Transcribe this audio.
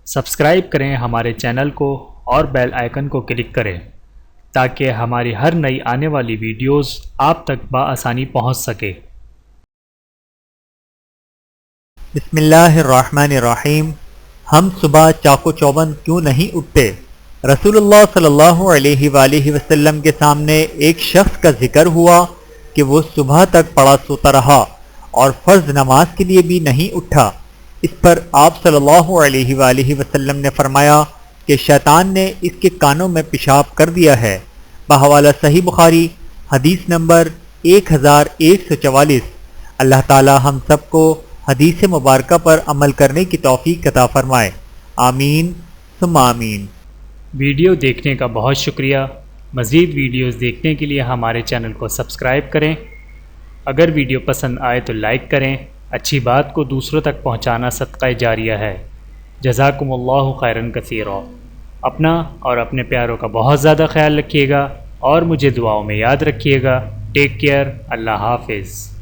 Subscribe کریں ہمارے channel کو اور بیل آئیکن کو کلک کریں تاکہ ہماری ہر نئی آنے والی ویڈیوز آپ تک بآسانی پہنچ سکے۔ بسم اللہ الرحمن الرحیم۔ ہم صبح چاق و چوبند کیوں نہیں اٹھتے؟ رسول اللہ صلی اللہ علیہ وآلہ وسلم کے سامنے ایک شخص کا ذکر ہوا کہ وہ صبح تک پڑا سوتا رہا اور فرض نماز کے لیے بھی نہیں اٹھا۔ اس پر آپ صلی اللہ علیہ وآلہ وسلم نے فرمایا کہ شیطان نے اس کے کانوں میں پیشاب کر دیا ہے۔ بحوالہ صحیح بخاری، حدیث نمبر 1144۔ اللہ تعالی ہم سب کو حدیث مبارکہ پر عمل کرنے کی توفیق عطا فرمائے، آمین ثم آمین۔ ویڈیو دیکھنے کا بہت شکریہ۔ مزید ویڈیوز دیکھنے کے لیے ہمارے چینل کو سبسکرائب کریں۔ اگر ویڈیو پسند آئے تو لائک کریں۔ اچھی بات کو دوسروں تک پہنچانا صدقہ جاریہ ہے۔ جزاکم اللہ خیرا کثیرا۔ اپنا اور اپنے پیاروں کا بہت زیادہ خیال رکھیے گا اور مجھے دعاؤں میں یاد رکھیے گا۔ Take care. اللہ حافظ۔